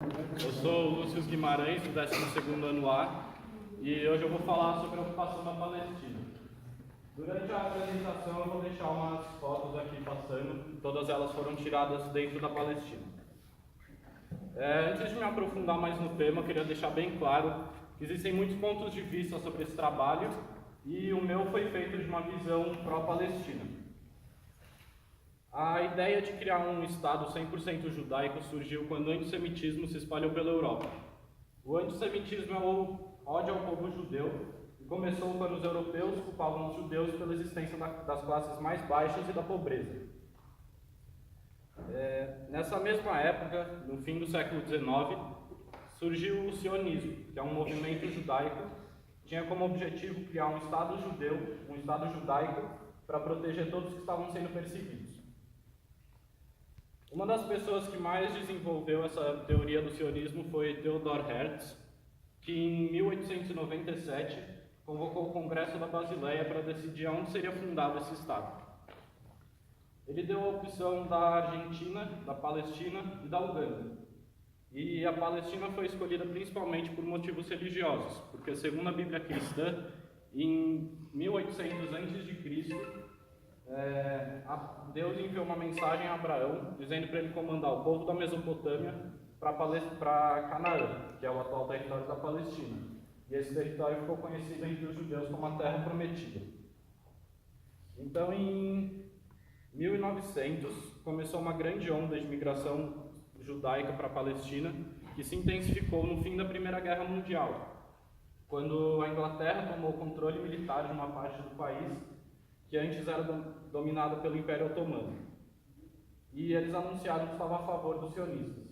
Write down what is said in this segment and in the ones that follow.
Eu sou o Lúcio Guimarães, do 12º ano A, e hoje eu vou falar sobre a ocupação da Palestina. Durante a apresentação eu vou deixar umas fotos aqui passando, todas elas foram tiradas dentro da Palestina. Antes de me aprofundar mais no tema, eu queria deixar bem claro que existem muitos pontos de vista sobre esse trabalho, e o meu foi feito de uma visão pró-Palestina. A ideia de criar um Estado 100% judaico surgiu quando o antissemitismo se espalhou pela Europa. O antissemitismo é o ódio ao povo judeu e começou quando os europeus culpavam os judeus pela existência das classes mais baixas e da pobreza. Nessa mesma época, no fim do século XIX, surgiu o sionismo, que é um movimento judaico que tinha como objetivo criar um Estado judeu, um Estado judaico, para proteger todos que estavam sendo perseguidos. Uma das pessoas que mais desenvolveu essa teoria do sionismo foi Theodor Herzl, que em 1897 convocou o Congresso da Basileia para decidir aonde seria fundado esse Estado. Ele deu a opção da Argentina, da Palestina e da Uganda. E a Palestina foi escolhida principalmente por motivos religiosos, porque segundo a Bíblia cristã, em 1800 a.C., Deus enviou uma mensagem a Abraão, dizendo para ele comandar o povo da Mesopotâmia para Canaã, que é o atual território da Palestina. E esse território ficou conhecido entre os judeus como a Terra Prometida. Então, em 1900, começou uma grande onda de migração judaica para a Palestina, que se intensificou no fim da Primeira Guerra Mundial, quando a Inglaterra tomou o controle militar de uma parte do país que antes era dominada pelo Império Otomano. E eles anunciaram que estavam a favor dos sionistas.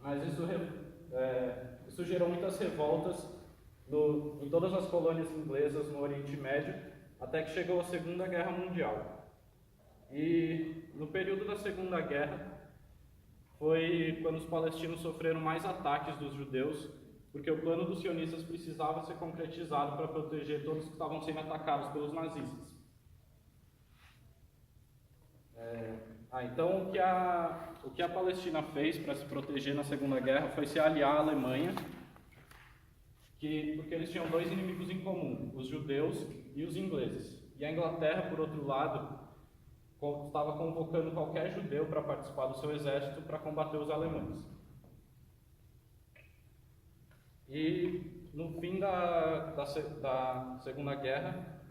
Mas isso gerou muitas revoltas em todas as colônias inglesas no Oriente Médio, até que chegou a Segunda Guerra Mundial. E no período da Segunda Guerra, foi quando os palestinos sofreram mais ataques dos judeus, porque o plano dos sionistas precisava ser concretizado para proteger todos que estavam sendo atacados pelos nazistas. Então, o que a Palestina fez para se proteger na Segunda Guerra foi se aliar à Alemanha, porque eles tinham dois inimigos em comum, os judeus e os ingleses. E a Inglaterra, por outro lado, estava convocando qualquer judeu para participar do seu exército para combater os alemães. E no fim da Segunda Guerra,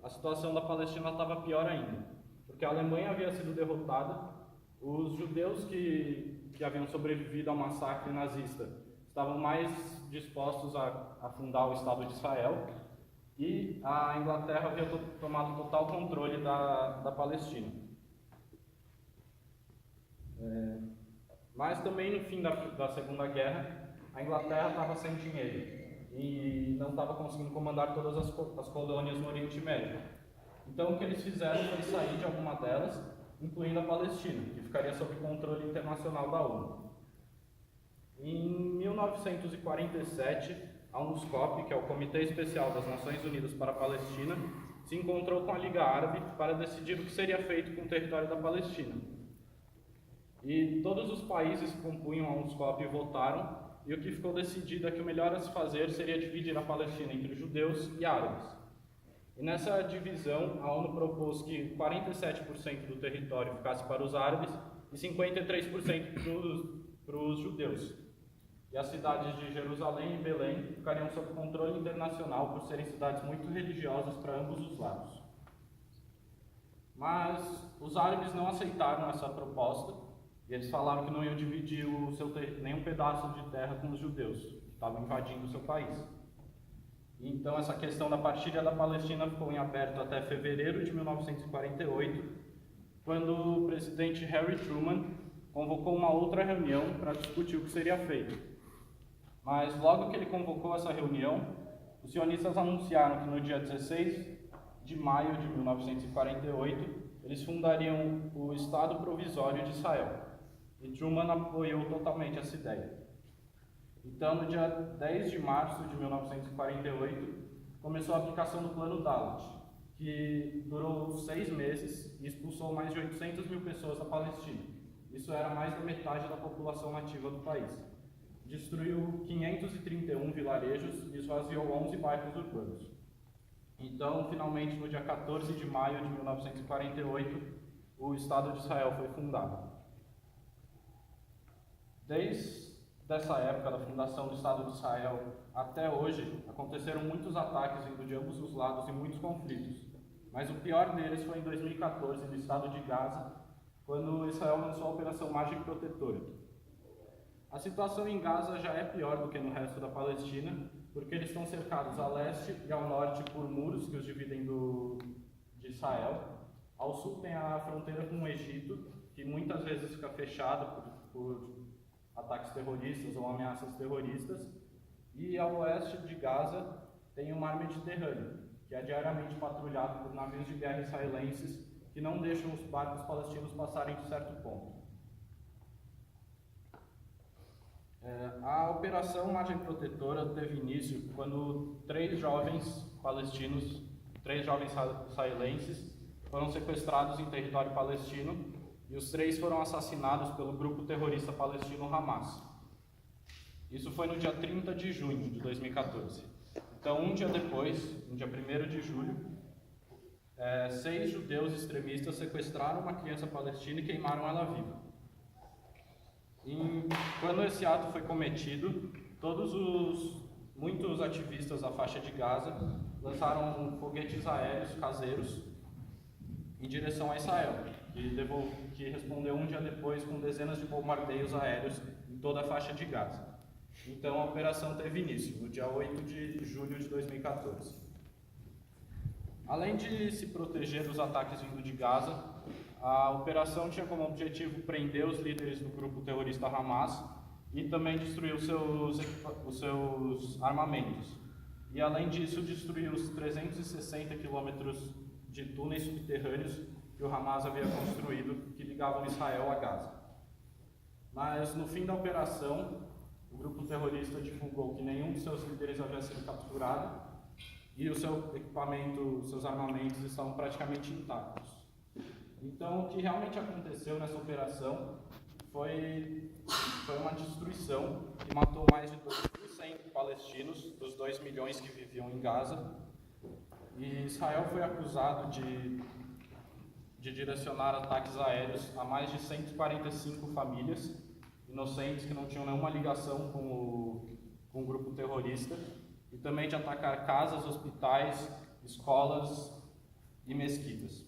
a situação da Palestina estava pior ainda, porque a Alemanha havia sido derrotada, os judeus que haviam sobrevivido ao massacre nazista estavam mais dispostos a fundar o Estado de Israel, e a Inglaterra havia tomado total controle da Palestina. Mas também no fim da Segunda Guerra, a Inglaterra estava sem dinheiro e não estava conseguindo comandar todas as colônias no Oriente Médio. Então o que eles fizeram foi sair de alguma delas, incluindo a Palestina, que ficaria sob controle internacional da ONU. Em 1947, a UNSCOP, que é o Comitê Especial das Nações Unidas para a Palestina, se encontrou com a Liga Árabe para decidir o que seria feito com o território da Palestina. E todos os países que compunham a UNSCOP votaram, e o que ficou decidido é que o melhor a se fazer seria dividir a Palestina entre judeus e árabes. E nessa divisão, a ONU propôs que 47% do território ficasse para os árabes e 53% para os judeus. E as cidades de Jerusalém e Belém ficariam sob controle internacional por serem cidades muito religiosas para ambos os lados. Mas os árabes não aceitaram essa proposta e eles falaram que não iam dividir nenhum pedaço de terra com os judeus, que estavam invadindo o seu país. Então, essa questão da partilha da Palestina ficou em aberto até fevereiro de 1948, quando o presidente Harry Truman convocou uma outra reunião para discutir o que seria feito. Mas logo que ele convocou essa reunião, os sionistas anunciaram que no dia 16 de maio de 1948, eles fundariam o Estado Provisório de Israel. E Truman apoiou totalmente essa ideia. Então, no dia 10 de março de 1948, começou a aplicação do Plano Dalet, que durou 6 meses e expulsou mais de 800 mil pessoas da Palestina. Isso era mais da metade da população nativa do país. destruiu 531 vilarejos e esvaziou 11 bairros urbanos. Então, finalmente, no dia 14 de maio de 1948, o Estado de Israel foi fundado. Desde essa época da fundação do Estado de Israel até hoje, aconteceram muitos ataques vindo de ambos os lados e muitos conflitos. Mas o pior deles foi em 2014, no estado de Gaza, quando Israel lançou a Operação Margem Protetora. A situação em Gaza já é pior do que no resto da Palestina, porque eles estão cercados a leste e ao norte por muros que os dividem de Israel. Ao sul tem a fronteira com o Egito, que muitas vezes fica fechada por ataques terroristas ou ameaças terroristas. E ao oeste de Gaza tem o Mar Mediterrâneo, que é diariamente patrulhado por navios de guerra israelenses que não deixam os barcos palestinos passarem de certo ponto. A Operação Margem Protetora teve início quando três jovens israelenses, foram sequestrados em território palestino e os três foram assassinados pelo grupo terrorista palestino Hamas. Isso foi no dia 30 de junho de 2014. Então, um dia depois, no dia 1º de julho, 6 judeus extremistas sequestraram uma criança palestina e queimaram ela viva. Quando esse ato foi cometido, muitos ativistas da faixa de Gaza lançaram foguetes aéreos caseiros em direção a Israel, que respondeu um dia depois com dezenas de bombardeios aéreos em toda a faixa de Gaza. Então a operação teve início no dia 8 de julho de 2014. Além de se proteger dos ataques vindo de Gaza, a operação tinha como objetivo prender os líderes do grupo terrorista Hamas e também destruir os seus armamentos. E além disso, destruir os 360 quilômetros de túneis subterrâneos que o Hamas havia construído que ligavam Israel a Gaza. Mas no fim da operação, o grupo terrorista divulgou que nenhum de seus líderes havia sido capturado e o seu equipamento, seus armamentos estavam praticamente intactos. Então, o que realmente aconteceu nessa operação foi uma destruição que matou mais de 2.100 palestinos, dos 2 milhões que viviam em Gaza. E Israel foi acusado de direcionar ataques aéreos a mais de 145 famílias inocentes que não tinham nenhuma ligação com o grupo terrorista, e também de atacar casas, hospitais, escolas e mesquitas.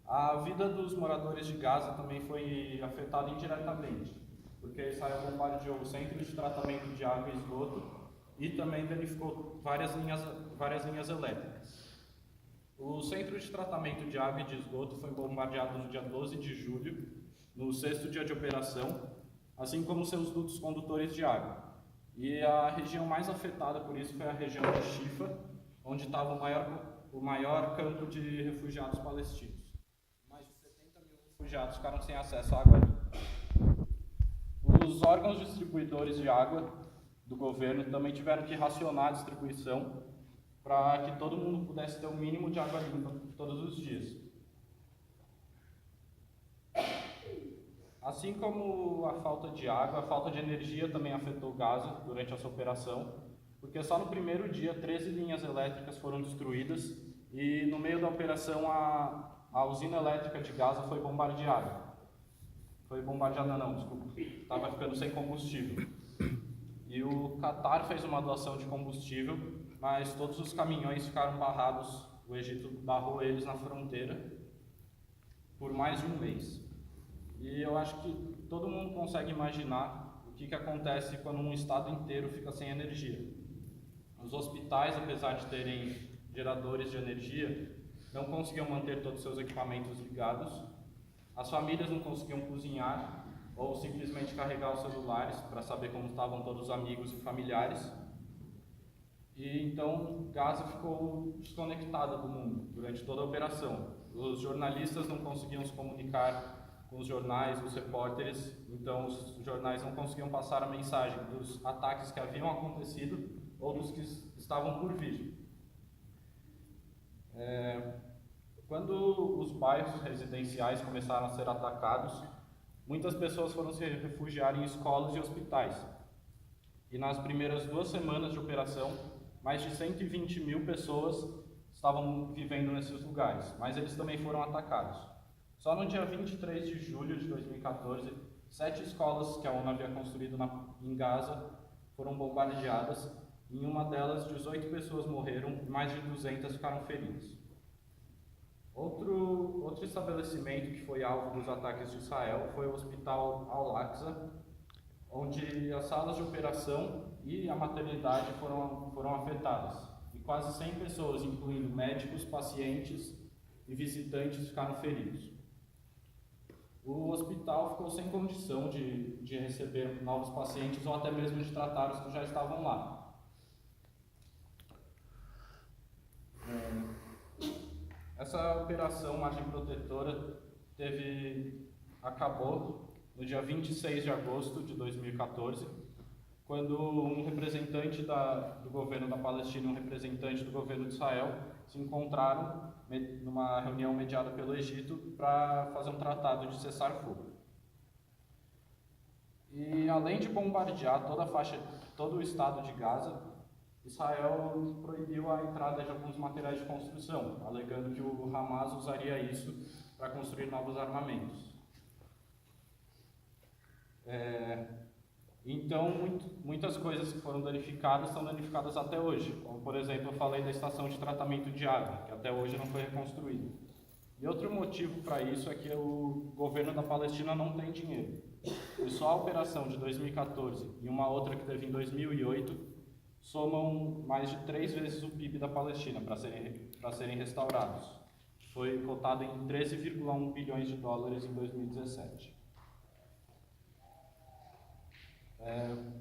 A vida dos moradores de Gaza também foi afetada indiretamente, porque Israel bombardeou o centro de tratamento de água e esgoto e também danificou várias linhas elétricas. O centro de tratamento de água e de esgoto foi bombardeado no dia 12 de julho, no 6º dia de operação, assim como seus dutos condutores de água. E a região mais afetada por isso foi a região de Shifa, onde estava o maior campo de refugiados palestinos. Mais de 70 mil refugiados ficaram sem acesso à água limpa. Os órgãos distribuidores de água do governo também tiveram que racionar a distribuição para que todo mundo pudesse ter o mínimo de água limpa todos os dias. Assim como a falta de água, a falta de energia também afetou Gaza durante essa operação, porque só no primeiro dia 13 linhas elétricas foram destruídas e no meio da operação a usina elétrica de Gaza foi bombardeada. Estava ficando sem combustível. E o Qatar fez uma doação de combustível, mas todos os caminhões ficaram barrados, o Egito barrou eles na fronteira por mais de um mês. E eu acho que todo mundo consegue imaginar o que acontece quando um estado inteiro fica sem energia. Os hospitais, apesar de terem geradores de energia, não conseguiam manter todos os seus equipamentos ligados. As famílias não conseguiam cozinhar ou simplesmente carregar os celulares para saber como estavam todos os amigos e familiares. E então Gaza ficou desconectada do mundo durante toda a operação. Os jornalistas não conseguiam se comunicar com os jornais, os repórteres, então os jornais não conseguiam passar a mensagem dos ataques que haviam acontecido ou dos que estavam por vir. Quando os bairros residenciais começaram a ser atacados, muitas pessoas foram se refugiar em escolas e hospitais. E nas primeiras 2 semanas de operação, mais de 120 mil pessoas estavam vivendo nesses lugares, mas eles também foram atacados. Só no dia 23 de julho de 2014, 7 escolas que a ONU havia construído em Gaza foram bombardeadas. Em uma delas, 18 pessoas morreram e mais de 200 ficaram feridas. Outro estabelecimento que foi alvo dos ataques de Israel foi o Hospital Al-Aqsa, onde as salas de operação e a maternidade foram afetadas. E quase 100 pessoas, incluindo médicos, pacientes e visitantes, ficaram feridos. O hospital ficou sem condição de receber novos pacientes ou até mesmo de tratar os que já estavam lá. Essa operação Margem Protetora acabou no dia 26 de agosto de 2014, quando um representante do governo da Palestina e um representante do governo de Israel se encontraram numa reunião mediada pelo Egito para fazer um tratado de cessar-fogo. E além de bombardear todo o estado de Gaza, Israel proibiu a entrada de alguns materiais de construção, alegando que o Hamas usaria isso para construir novos armamentos. Então, muitas coisas que foram danificadas são danificadas até hoje, como, por exemplo, eu falei da estação de tratamento de água, que até hoje não foi reconstruída. E outro motivo para isso é que o governo da Palestina não tem dinheiro. E só a operação de 2014 e uma outra que teve em 2008 somam mais de 3 vezes o PIB da Palestina para serem restaurados. Foi cotado em 13,1 bilhões de dólares em 2017.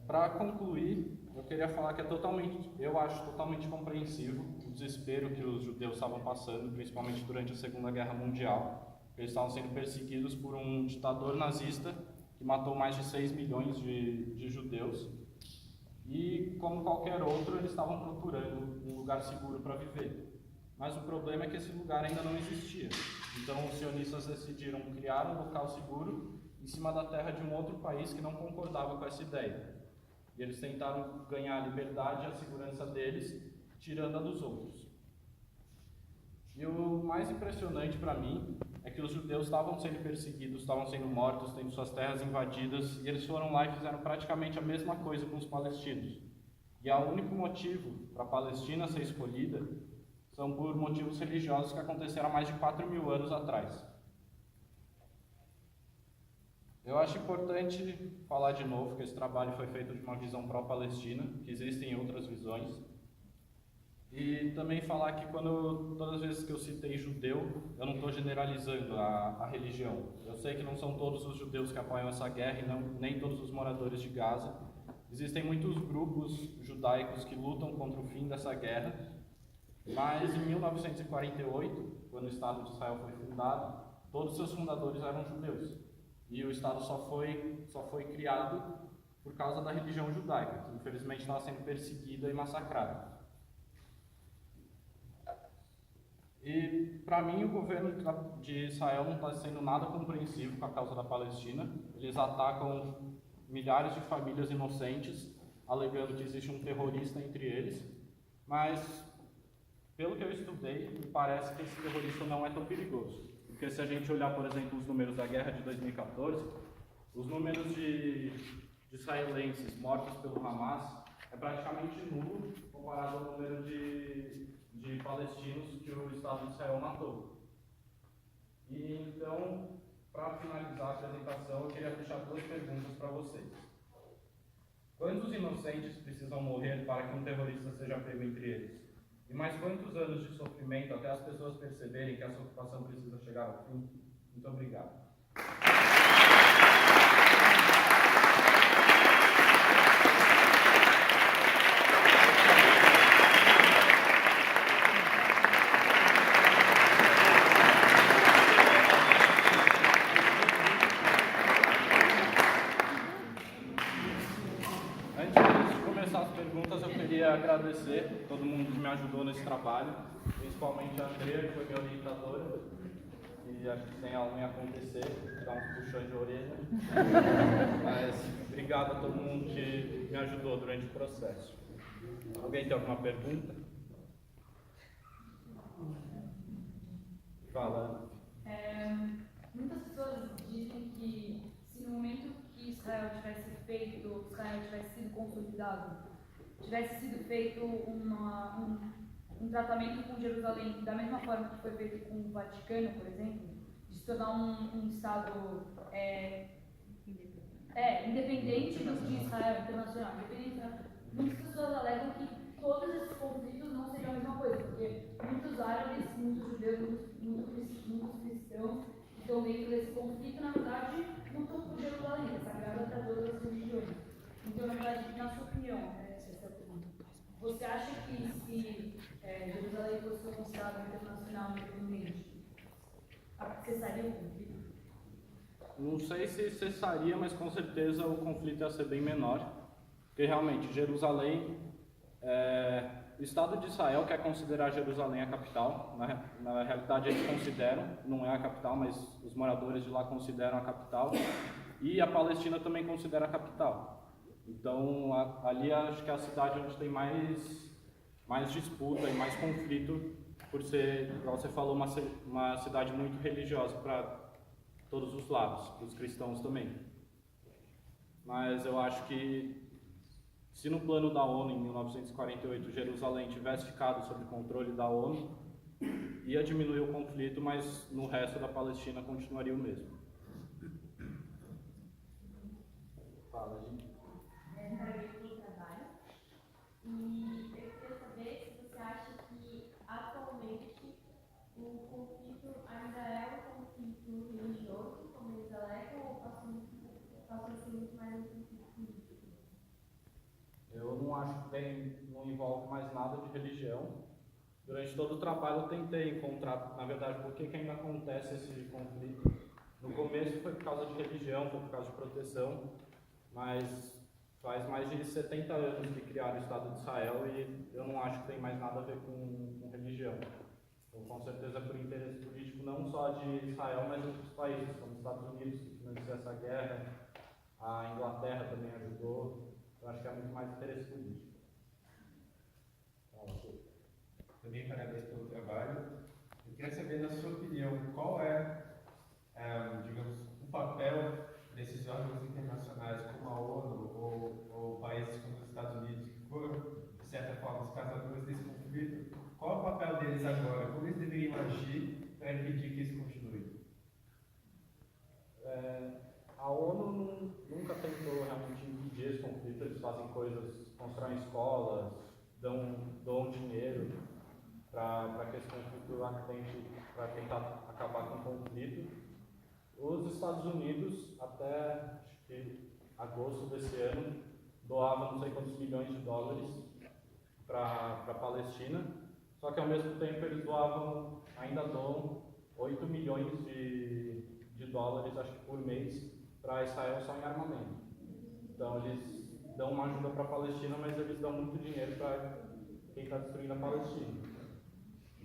Para concluir, eu queria falar que eu acho totalmente compreensível o desespero que os judeus estavam passando, principalmente durante a Segunda Guerra Mundial. Eles estavam sendo perseguidos por um ditador nazista que matou mais de 6 milhões de judeus. E, como qualquer outro, eles estavam procurando um lugar seguro para viver. Mas o problema é que esse lugar ainda não existia. Então, os sionistas decidiram criar um local seguro em cima da terra de um outro país que não concordava com essa ideia. E eles tentaram ganhar a liberdade e a segurança deles, tirando a dos outros. E o mais impressionante para mim é que os judeus estavam sendo perseguidos, estavam sendo mortos, tendo suas terras invadidas, e eles foram lá e fizeram praticamente a mesma coisa com os palestinos. E o único motivo para a Palestina ser escolhida são por motivos religiosos que aconteceram há mais de 4.000 anos atrás. Eu acho importante falar de novo que esse trabalho foi feito de uma visão pró-palestina, que existem outras visões. E também falar que todas as vezes que eu citei judeu, eu não estou generalizando a religião. Eu sei que não são todos os judeus que apoiam essa guerra e nem todos os moradores de Gaza. Existem muitos grupos judaicos que lutam contra o fim dessa guerra, mas em 1948, quando o Estado de Israel foi fundado, todos os seus fundadores eram judeus. E o Estado só foi criado por causa da religião judaica, que infelizmente estava sendo perseguida e massacrada. E, para mim, o governo de Israel não está sendo nada compreensivo com a causa da Palestina. Eles atacam milhares de famílias inocentes, alegando que existe um terrorista entre eles. Mas, pelo que eu estudei, me parece que esse terrorista não é tão perigoso. Porque se a gente olhar, por exemplo, os números da guerra de 2014, os números de israelenses mortos pelo Hamas é praticamente nulo comparado ao número de palestinos que o Estado de Israel matou. E então, para finalizar a apresentação, eu queria deixar 2 perguntas para vocês. Quantos inocentes precisam morrer para que um terrorista seja pego entre eles? E mais quantos anos de sofrimento até as pessoas perceberem que essa ocupação precisa chegar ao fim? Muito obrigado. Agradecer todo mundo que me ajudou nesse trabalho, principalmente a Andrea, que foi minha orientadora, e acho que sem ela não ia acontecer, dar uns puxões de orelha. Mas obrigado a todo mundo que me ajudou durante o processo. Alguém tem alguma pergunta? Fala. Muitas pessoas dizem que se no momento que Israel tivesse sido consolidado, tivesse sido feito um tratamento com Jerusalém, da mesma forma que foi feito com o Vaticano, por exemplo, de se tornar um Estado independente de Israel, internacional, muitas pessoas alegam que todos esses conflitos não seriam a mesma coisa, porque muitos árabes, muitos judeus, muitos cristãos que estão dentro desse conflito, na verdade, lutam por Jerusalém, que é sagrada para todas as religiões. Então, na verdade, na sua opinião, essa é a pergunta. Você acha que se Jerusalém fosse um Estado internacional independente, cessaria o conflito? Não sei se cessaria, mas com certeza o conflito ia ser bem menor, porque realmente Jerusalém, o Estado de Israel quer considerar Jerusalém a capital, na realidade eles consideram, não é a capital, mas os moradores de lá consideram a capital, e a Palestina também considera a capital. Então ali acho que é a cidade onde tem mais disputa e mais conflito, por ser, como você falou, uma cidade muito religiosa para todos os lados, os cristãos também. Mas eu acho que se no plano da ONU, em 1948, Jerusalém tivesse ficado sob controle da ONU, ia diminuir o conflito, mas no resto da Palestina continuaria o mesmo. Fala, gente. Parabéns pelo trabalho. E eu queria saber se você acha que atualmente o conflito ainda é um conflito religioso, como eles alegam, ou passou a ser muito mais um conflito político? Eu não acho que não envolve mais nada de religião. Durante todo o trabalho eu tentei encontrar, na verdade, por que ainda acontece esse conflito. No começo foi por causa de religião, foi por causa de proteção, mas faz mais de 70 anos que criaram o Estado de Israel e eu não acho que tem mais nada a ver com religião. Então, com certeza, por interesse político, não só de Israel, mas de outros países, como os Estados Unidos, que financiou essa guerra, a Inglaterra também ajudou. Eu acho que é muito mais interesse político. Também parabéns pelo trabalho. Eu queria saber, na sua opinião, qual é, digamos, o papel desses órgãos internacionais, como a ONU ou países como os Estados Unidos, que foram, de certa forma, os causadores desse conflito. Qual é o papel deles agora? Como eles deveriam agir para impedir que isso continue? A ONU nunca tentou realmente impedir esse conflito. Eles fazem coisas, constroem escolas, dão dinheiro para que esse conflito para tentar acabar com o conflito. Os Estados Unidos, até acho que agosto desse ano, doavam não sei quantos milhões de dólares para a Palestina, só que ao mesmo tempo eles ainda doam 8 milhões de dólares, acho que por mês, para Israel só em armamento. Então eles dão uma ajuda para a Palestina, mas eles dão muito dinheiro para quem está destruindo a Palestina.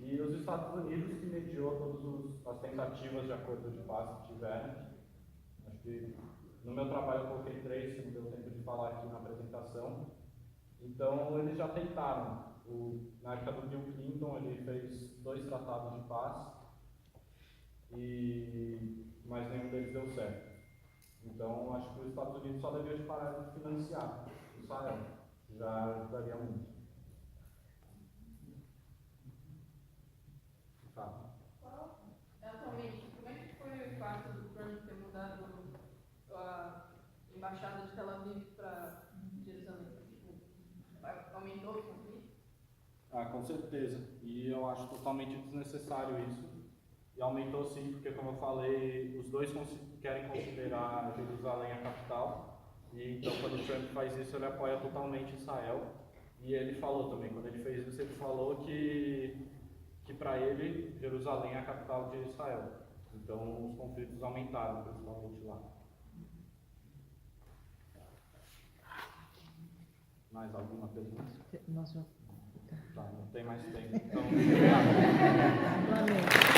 E os Estados Unidos que mediou todas as tentativas de acordo de paz que tiveram. Acho que no meu trabalho eu coloquei 3, se não deu tempo de falar aqui na apresentação. Então eles já tentaram. Na época do Bill Clinton ele fez 2 tratados de paz, mas nenhum deles deu certo. Então acho que os Estados Unidos só deveriam parar de financiar Israel, já ajudaria muito. Atualmente, como é que foi o impacto do Trump ter mudado a embaixada de Tel Aviv para Jerusalém? Aumentou o conflito? Com certeza. E eu acho totalmente desnecessário isso. E aumentou sim, porque como eu falei, os dois querem considerar Jerusalém a capital. E então quando o Trump faz isso, ele apoia totalmente Israel. E ele falou também, quando ele fez isso, ele falou que para ele, Jerusalém é a capital de Israel. Então, os conflitos aumentaram, principalmente lá. Mais alguma pergunta? Nossa. Tá, não tem mais tempo. Então, Lamento.